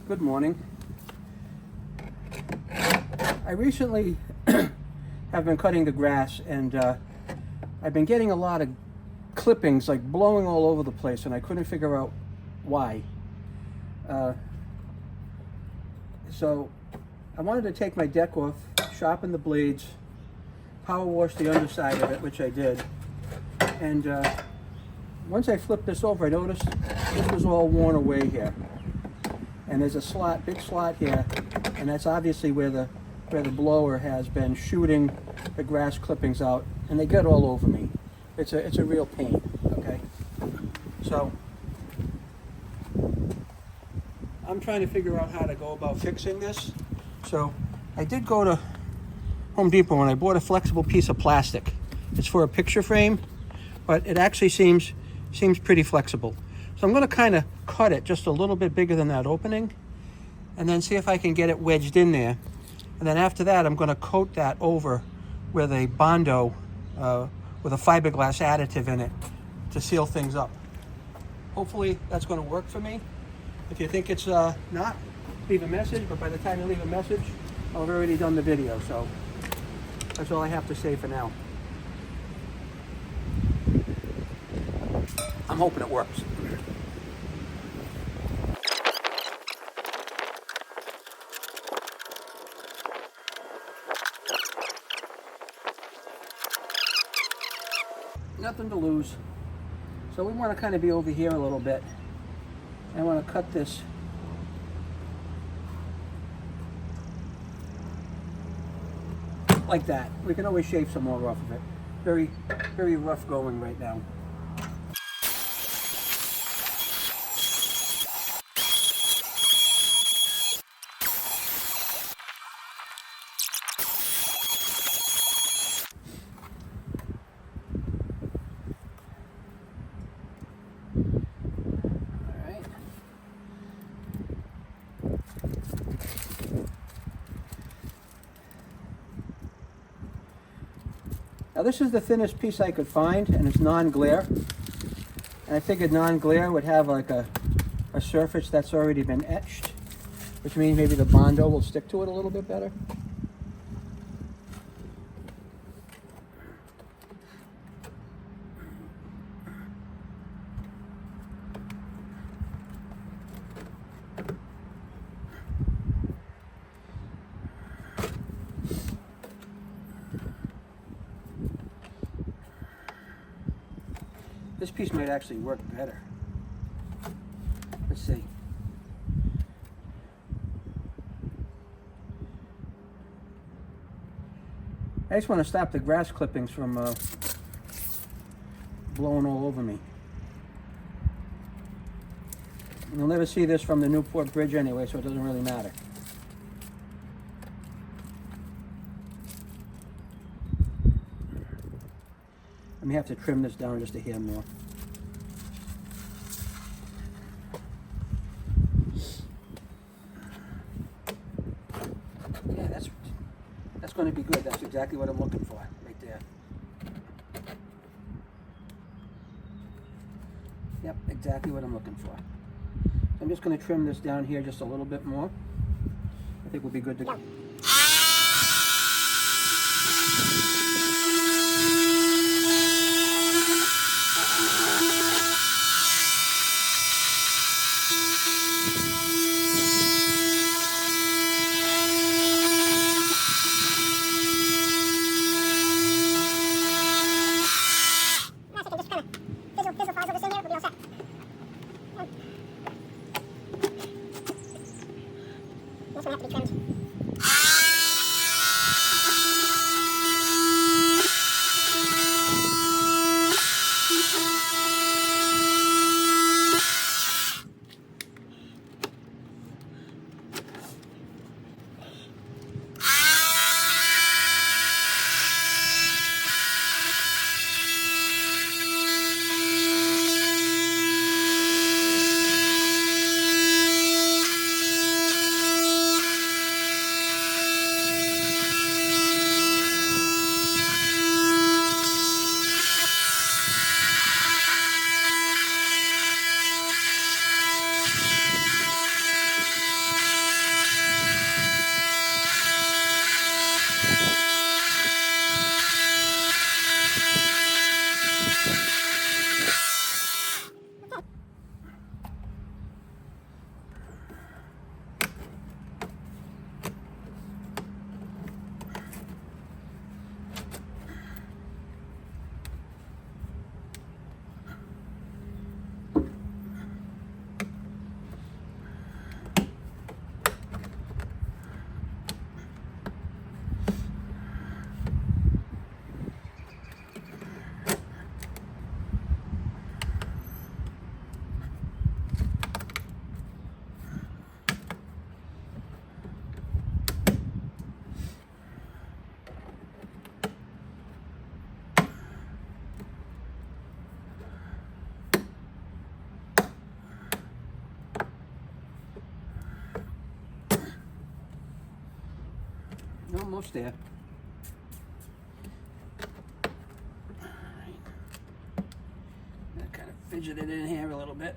Good morning. I recently have been cutting the grass, and I've been getting a lot of clippings like blowing all over the place, and I couldn't figure out why. So I wanted to take my deck off, sharpen the blades, power wash the underside of it, which I did, and once I flipped this over, I noticed this was all worn away here. And there's a slot, big slot here, and that's obviously where the blower has been shooting the grass clippings out, and they get all over me. It's a real pain. Okay, so I'm trying to figure out how to go about fixing this. So I did go to Home Depot and I bought a flexible piece of plastic. It's for a picture frame, but it actually seems pretty flexible. So I'm going to kind of cut it just a little bit bigger than that opening, and then see if I can get it wedged in there. And then after that, I'm going to coat that over with a Bondo with a fiberglass additive in it to seal things up. Hopefully that's going to work for me. If you think it's not, leave a message, but by the time you leave a message, I've already done the video. So that's all I have to say for now. I'm hoping it works. Nothing to lose. So we want to kind of be over here a little bit. I want to cut this like that. We can always shave some more off of it. Very, very rough going right now. Now this is the thinnest piece I could find, and it's non-glare. And I figured non-glare would have like a surface that's already been etched, which means maybe the Bondo will stick to it a little bit better. This piece might actually work better. Let's see. I just want to stop the grass clippings from blowing all over me. You'll never see this from the Newport Bridge anyway, so it doesn't really matter. I may have to trim this down just a hair more. Yeah, that's going to be good. That's exactly what I'm looking for, right there. Yep, exactly what I'm looking for. So I'm just going to trim this down here just a little bit more. I think we'll be good to go. Almost there. Kind of fidget it in here a little bit.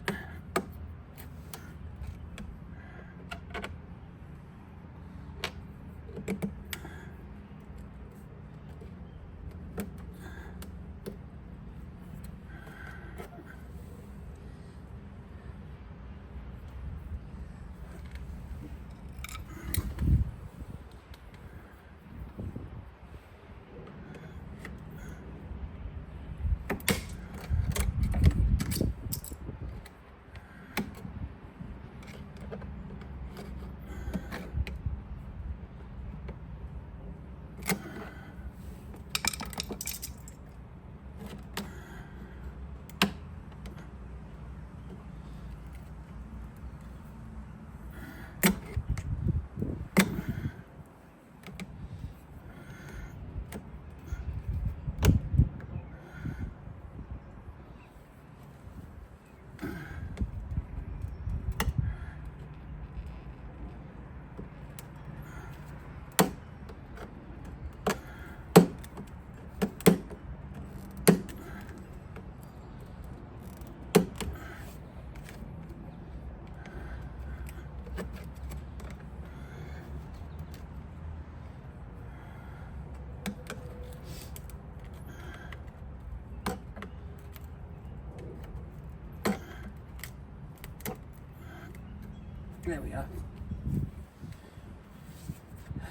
There we are.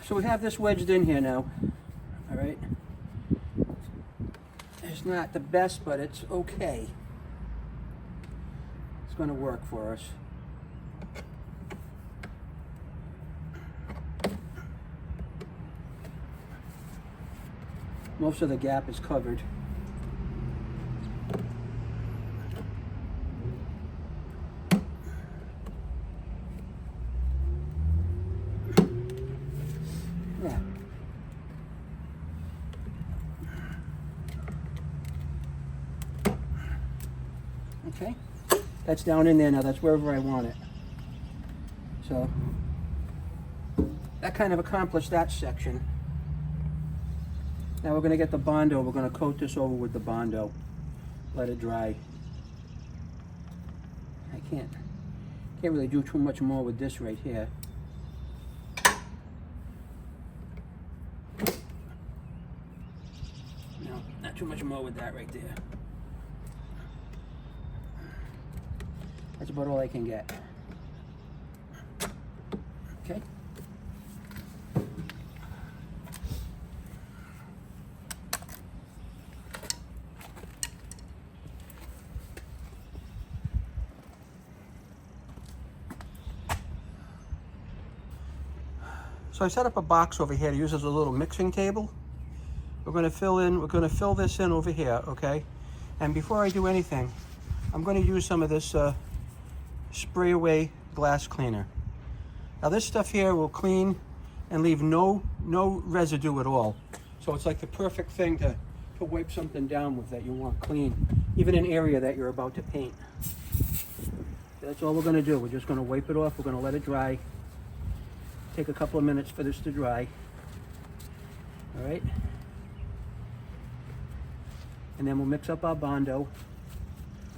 So we have this wedged in here now. All right. It's not the best, but it's okay. It's going to work for us. Most of the gap is covered. Yeah. Okay. That's down in there now. That's wherever I want it. So that kind of accomplished that section. Now we're going to get the Bondo. We're going to coat this over with the Bondo. Let it dry. I can't really do too much more with this right here. No, not too much more with that right there. That's about all I can get. Okay. So I set up a box over here to use as a little mixing table. We're going to fill this in over here, okay? And before I do anything, I'm going to use some of this spray away glass cleaner. Now this stuff here will clean and leave no residue at all. So it's like the perfect thing to wipe something down with that you want clean, even an area that you're about to paint. That's all we're going to do. We're just going to wipe it off. We're going to let it dry. Take a couple of minutes for this to dry. All right. And then we'll mix up our Bondo,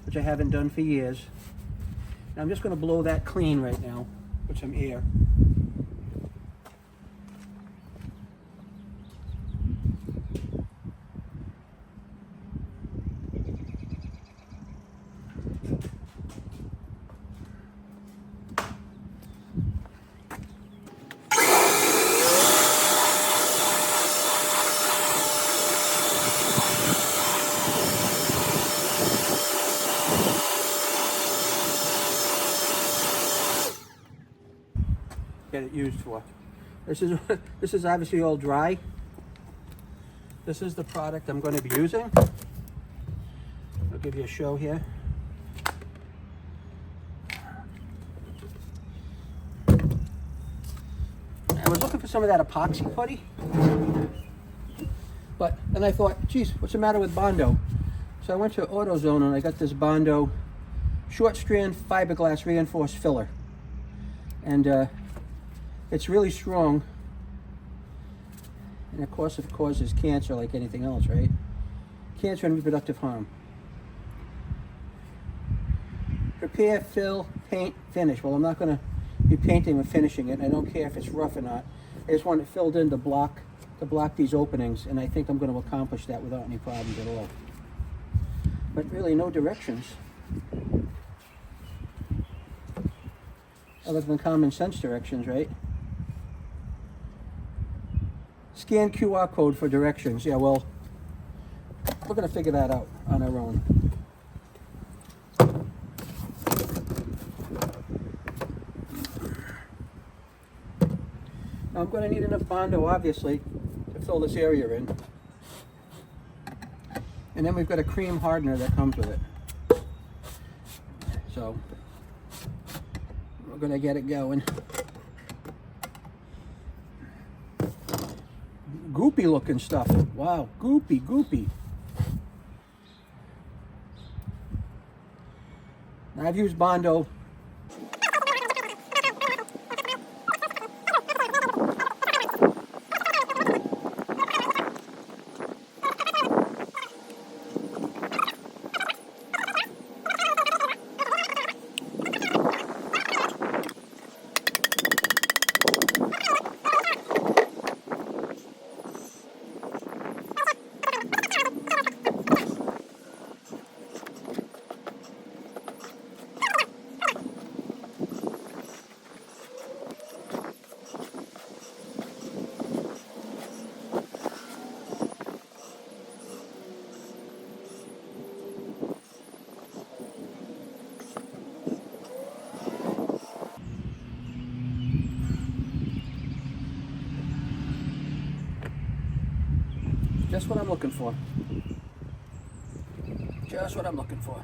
which I haven't done for years. Now I'm just going to blow that clean right now with some air. Get it used for. This is obviously all dry. This is the product I'm going to be using. I'll give you a show here. I was looking for some of that epoxy putty, but then I thought, geez, what's the matter with Bondo? So I went to AutoZone and I got this Bondo short strand fiberglass reinforced filler, and it's really strong, And of course, it causes cancer like anything else, right? Cancer and reproductive harm. Prepare, fill, paint, finish. Well, I'm not going to be painting or finishing it. I don't care if it's rough or not. I just want it filled in to block these openings, and I think I'm going to accomplish that without any problems at all. But really, no directions. Other than common sense directions, right? Scan QR code for directions. Yeah, well, we're going to figure that out on our own. Now, I'm going to need enough Bondo, obviously, to fill this area in. And then we've got a cream hardener that comes with it. So, we're going to get it going. Goopy looking stuff. Wow, goopy. I've used Bondo. Just what I'm looking for. Just what I'm looking for.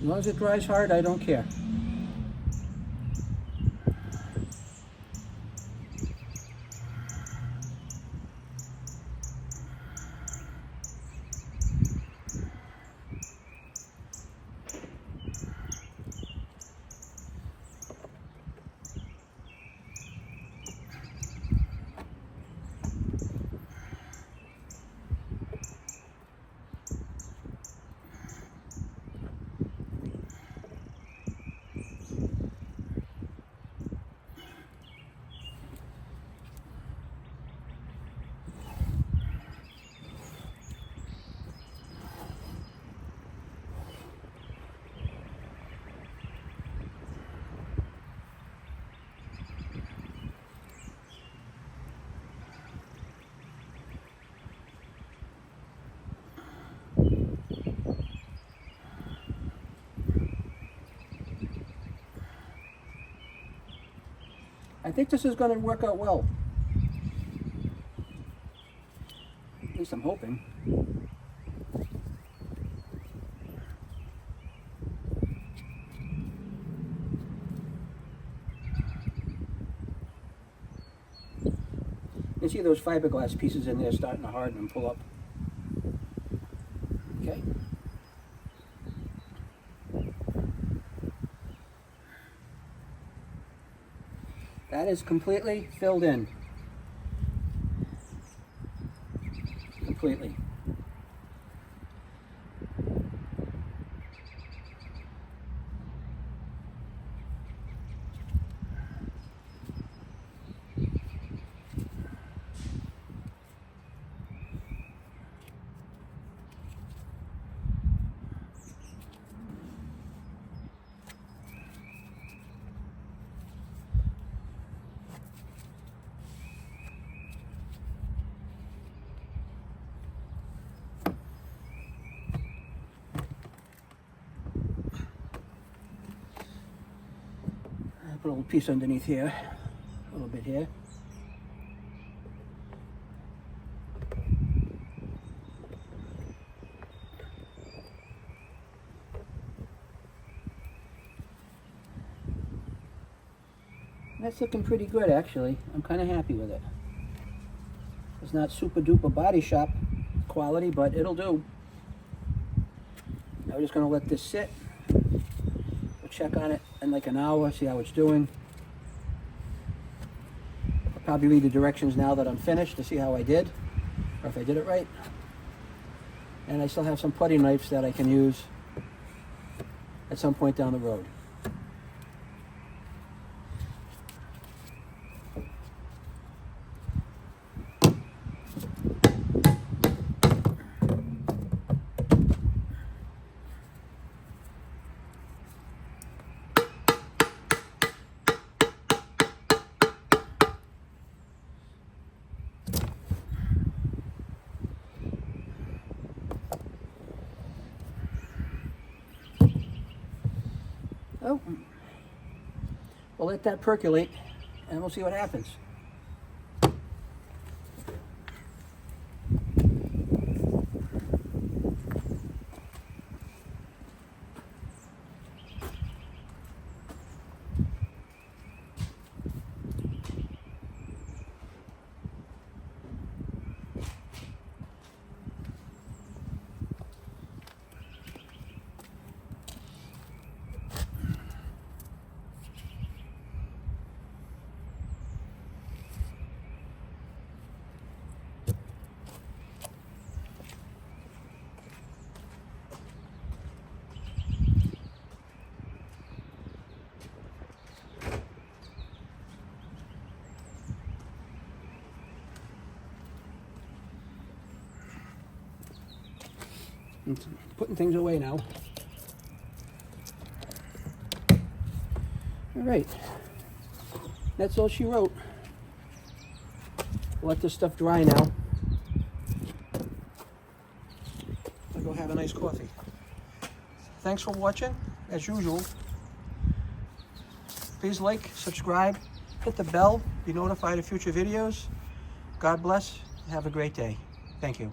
As long as it dries hard, I don't care. I think this is going to work out well. At least I'm hoping. You see those fiberglass pieces in there starting to harden and pull up. Okay. That is completely filled in. Completely. Put a little piece underneath here, a little bit here. That's looking pretty good, actually. I'm kind of happy with it. It's not super duper body shop quality, but it'll do. Now we're just going to let this sit. We'll check on it in like an hour, see how it's doing. I'll probably read the directions now that I'm finished to see how I did, or if I did it right. And I still have some putty knives that I can use at some point down the road. Oh, we'll let that percolate and we'll see what happens. Putting things away now. All right, that's all she wrote. Let this stuff dry now. I'll go have a nice coffee. Thanks for watching, as usual. Please like, subscribe, hit the bell, be notified of future videos. God bless, have a great day. Thank you.